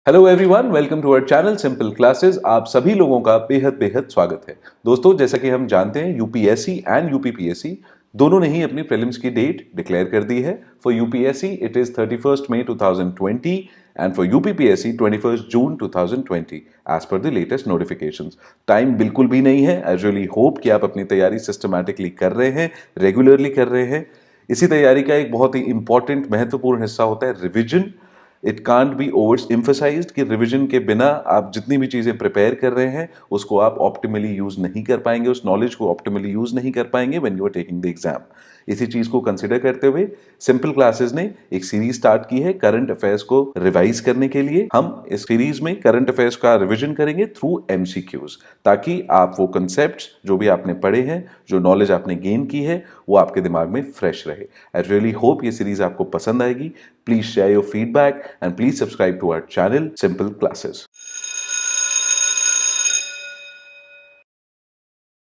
Hello everyone, welcome to our channel simple classes. आप सभी लोगों का बेहद बेहद स्वागत है। दोस्तों, जैसा कि हम जानते हैं यूपीएससी एंड यूपीपीएससी दोनों ने ही अपनी प्रीलिम्स की डेट डिक्लेयर कर दी है। For UPSC it is 31st May 2020 and for UPPSC 21st June 2020 as per the latest notifications. Time बिल्कुल भी नहीं है। आई रियली होप कि आप अपनी तैयारी सिस्टमैटिकली कर रहे हैं, रेगुलरली कर रहे हैं। इसी तैयारी का एक बहुत ही इंपॉर्टेंट महत्वपूर्ण हिस्सा होता है revision. It can't be over emphasized कि रिवीजन के बिना आप जितनी भी चीज़ें प्रिपेयर कर रहे हैं उसको आप ऑप्टिमली यूज़ नहीं कर पाएंगे, उस नॉलेज को ऑप्टिमली यूज़ नहीं कर पाएंगे when you are taking the exam. इसी चीज़ को कंसिडर करते हुए सिंपल क्लासेस ने एक सीरीज स्टार्ट की है करंट अफेयर्स को रिवाइज करने के लिए। हम इस सीरीज में करंट अफेयर्स का रिवीजन करेंगे थ्रू एमसीक्यूज, ताकि आप वो कंसेप्ट जो भी आपने पढ़े हैं, जो नॉलेज आपने गेन की है, वो आपके दिमाग में फ्रेश रहे। आई रियली होप ये सीरीज आपको पसंद आएगी। Please share your feedback and please subscribe to our channel simple classes.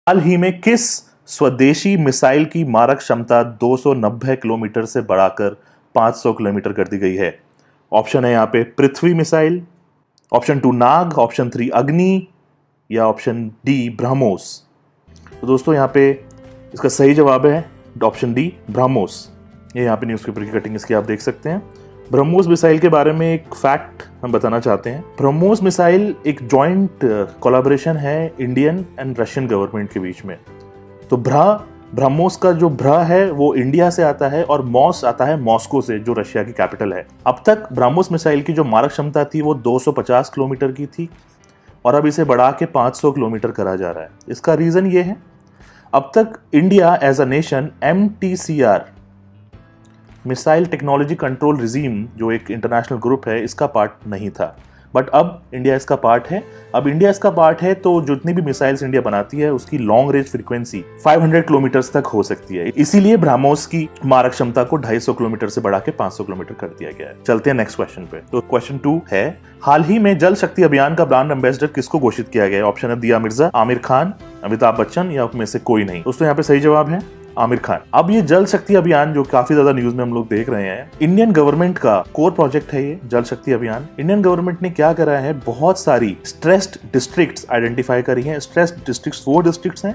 हाल ही में किस स्वदेशी मिसाइल की मारक क्षमता 290 किलोमीटर से बढ़ाकर 500 किलोमीटर कर दी गई है? ऑप्शन है यहाँ पे पृथ्वी मिसाइल, ऑप्शन 2 नाग, ऑप्शन 3 अग्नि या ऑप्शन डी ब्रह्मोस। तो दोस्तों यहाँ पे इसका सही जवाब है ऑप्शन डी ब्रह्मोस। ये यहाँ पे न्यूज़पेपर की कटिंग इसकी आप देख सकते हैं। ब्रह्मोस मिसाइल के बारे में एक फैक्ट हम बताना चाहते हैं। ब्रह्मोस मिसाइल एक जॉइंट कोलैबोरेशन है इंडियन एंड रशियन गवर्नमेंट के बीच में। तो ब्रह्मोस का जो भ्र है वो इंडिया से आता है और मॉस आता है मॉस्को से, जो रशिया की कैपिटल है। अब तक ब्रह्मोस मिसाइल की जो मारक क्षमता थी वो 250 किलोमीटर की थी और अब इसे बढ़ा के 500 किलोमीटर करा जा रहा है। इसका रीजन ये है, अब तक India as a nation MTCR missile technology control regime, जो एक इंटरनेशनल ग्रुप है, इसका पार्ट नहीं था। बट अब इंडिया इसका पार्ट है। अब इंडिया इसका पार्ट है तो जितनी भी मिसाइल्स इंडिया बनाती है उसकी लॉन्ग रेंज फ्रीक्वेंसी 500 किलोमीटर तक हो सकती है। इसीलिए ब्रह्मोस की मारक क्षमता को 250 किलोमीटर से बढ़ा के 500 किलोमीटर कर दिया गया है। चलते हैं नेक्स्ट क्वेश्चन पे। तो क्वेश्चन 2 है, हाल ही में जल शक्ति अभियान का ब्रांड एम्बेसडर किसको घोषित किया गया है? ऑप्शन है दिया मिर्जा, आमिर खान, अमिताभ बच्चन या में से कोई नहीं। दोस्तों यहाँ पे सही जवाब है आमिर खान। अब ये जल शक्ति अभियान जो काफी ज्यादा न्यूज में हम लोग देख रहे हैं, इंडियन गवर्नमेंट का कोर प्रोजेक्ट है ये जल शक्ति अभियान। इंडियन गवर्नमेंट ने क्या करा है, बहुत सारी स्ट्रेस्ड डिस्ट्रिक्ट्स आइडेंटिफाई करी हैं। स्ट्रेस्ड डिस्ट्रिक्ट्स वो डिस्ट्रिक्ट्स हैं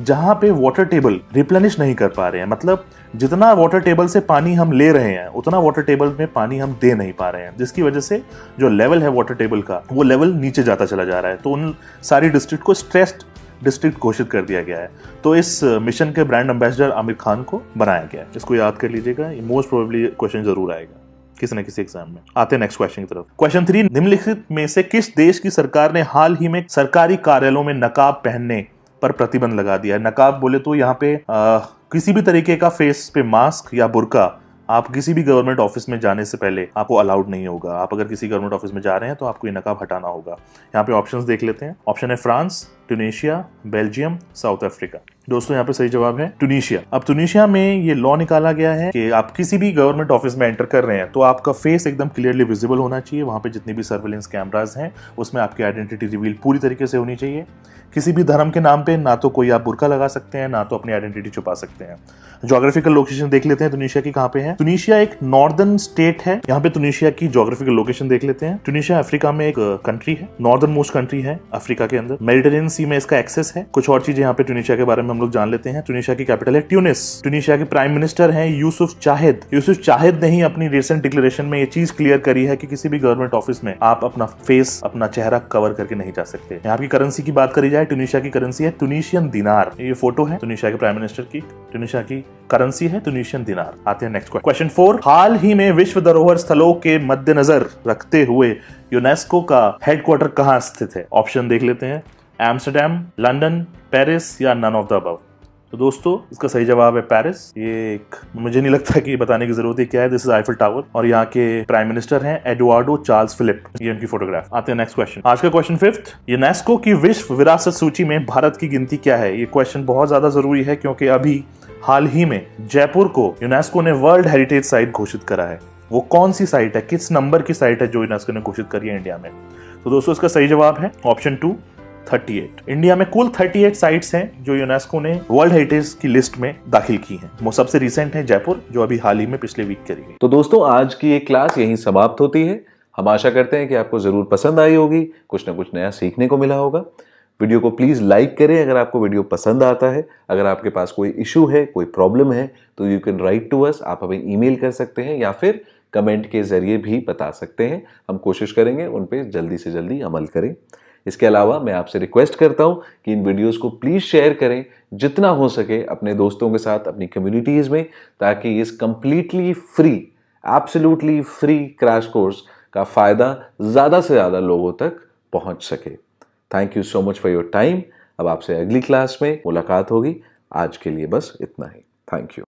जहां पे वाटर टेबल रिप्लेनिश नहीं कर पा रहे हैं। मतलब जितना वाटर टेबल से पानी हम ले रहे हैं उतना वाटर टेबल में पानी हम दे नहीं पा रहे हैं, जिसकी वजह से जो लेवल है वाटर टेबल का वो लेवल नीचे जाता चला जा रहा है। तो उन सारी डिस्ट्रिक्ट को स्ट्रेस्ड डिस्ट्रिक्ट घोषित कर दिया गया है। तो इस मिशन के ब्रांड एम्बेसडर आमिर खान को बनाया गया है। इसको याद कर लीजिएगा, ये मोस्ट प्रोबेबली क्वेश्चन जरूर आएगा किसी न किसी एग्जाम में। आते हैं नेक्स्ट क्वेश्चन की तरफ। क्वेश्चन 3, निम्नलिखित में से किस देश की सरकार ने हाल ही में सरकारी कार्यालयों में नकाब पहनने पर प्रतिबंध लगा दिया है? नकाब बोले तो यहाँ पे किसी भी तरीके का फेस पे मास्क या बुर्का आप किसी भी गवर्नमेंट ऑफिस में जाने से पहले आपको अलाउड नहीं होगा। आप अगर किसी गवर्नमेंट ऑफिस में जा रहे हैं तो आपको ये नकाब हटाना होगा। यहाँ पे ऑप्शंस देख लेते हैं। ऑप्शन है France, Tunisia, Belgium, south Africa. दोस्तों यहाँ पे सही जवाब है ट्यूनीशिया। अब ट्यूनीशिया में ये लॉ निकाला गया है कि आप किसी भी गवर्नमेंट ऑफिस में एंटर कर रहे हैं तो आपका फेस एकदम क्लियरली विजिबल होना चाहिए। वहां पे जितनी भी सर्वेलेंस कैमराज हैं उसमें आपकी आइडेंटिटी रिवील पूरी तरीके से होनी चाहिए। किसी भी धर्म के नाम पे ना तो कोई आप बुर्का लगा सकते हैं, ना तो अपनी आइडेंटिटी छुपा सकते हैं। ज्योग्राफिकल लोकेशन देख लेते हैं ट्यूनीशिया की कहाँ पे है। ट्यूनीशिया एक नॉर्दर्न स्टेट है। यहाँ पे ट्यूनीशिया की ज्योग्राफिकल लोकेशन देख लेते हैं। ट्यूनीशिया अफ्रीका में एक कंट्री है, नॉर्दर्न मोस्ट कंट्री है अफ्रीका के अंदर। मेडिटेरियन सी में इसका एक्सेस है। कुछ और चीजें यहाँ पे ट्यूनीशिया के बारे में हम लोग जान लेते हैं। ट्यूनीशिया की कैपिटल है ट्यूनिस। ट्यूनीशिया के प्राइम मिनिस्टर हैं यूसुफ चाहेद। यूसुफ चाहेद ने ही अपनी रिसेंट डिक्लेरेशन में ये चीज क्लियर करी है कि किसी भी गवर्नमेंट ऑफिस में आप अपना फेस, अपना चेहरा कवर करके नहीं जा सकते। यहाँ की करेंसी की बात करी जाए, ट्यूनीशिया की करेंसी है ट्यूनीशियन दिनार। ये फोटो है ट्यूनीशिया के प्राइम मिनिस्टर की। ट्यूनीशिया की करेंसी है ट्यूनीशियन दिनार। आते हैं नेक्स्ट क्वेश्चन 4, हाल ही में विश्व धरोहर स्थलों के मद्देनजर रखते हुए यूनेस्को का हेडक्वार्टर कहाँ स्थित है? ऑप्शन देख लेते हैं, एम्स्टर्डम, लंदन, पेरिस या नन ऑफ द अबव। तो दोस्तों इसका सही जवाब है पेरिस। ये मुझे नहीं लगता कि बताने की जरूरत है क्या है। दिस इज आईफिल टावर और यहाँ के प्राइम मिनिस्टर हैं एडुआर्डो चार्ल्स फिलिप। ये उनकी फोटोग्राफ। आते हैं नेक्स्ट क्वेश्चन। आज का क्वेश्चन 5, यूनेस्को की विश्व विरासत सूची में भारत की गिनती क्या है? ये क्वेश्चन बहुत ज्यादा जरूरी है क्योंकि अभी हाल ही में जयपुर को यूनेस्को ने वर्ल्ड हेरिटेज साइट घोषित करा है। वो कौन सी साइट है, किस नंबर की साइट है जो यूनेस्को ने घोषित करी है इंडिया में? तो दोस्तों इसका सही जवाब है ऑप्शन 2, 38। इंडिया में कुल 38 साइट्स हैं जो यूनेस्को ने वर्ल्ड हेरिटेज की लिस्ट में दाखिल की हैं। वो सबसे रिसेंट है जयपुर, जो अभी हाल ही में पिछले वीक करी गई। तो दोस्तों आज की ये क्लास यहीं समाप्त होती है। हम आशा करते हैं कि आपको ज़रूर पसंद आई होगी, कुछ ना कुछ नया सीखने को मिला होगा। वीडियो को प्लीज़ लाइक करें अगर आपको वीडियो पसंद आता है। अगर आपके पास कोई इशू है, कोई प्रॉब्लम है, तो you can write to us, आप हमें ईमेल कर सकते हैं या फिर कमेंट के ज़रिए भी बता सकते हैं। हम कोशिश करेंगे उन पे जल्दी से जल्दी अमल करें। इसके अलावा मैं आपसे रिक्वेस्ट करता हूं कि इन वीडियोस को प्लीज़ शेयर करें जितना हो सके अपने दोस्तों के साथ, अपनी कम्युनिटीज़ में, ताकि इस completely free, absolutely free crash course का फ़ायदा ज़्यादा से ज़्यादा लोगों तक पहुंच सके। Thank you so much for your time. अब आपसे अगली क्लास में मुलाकात होगी। आज के लिए बस इतना ही। Thank you.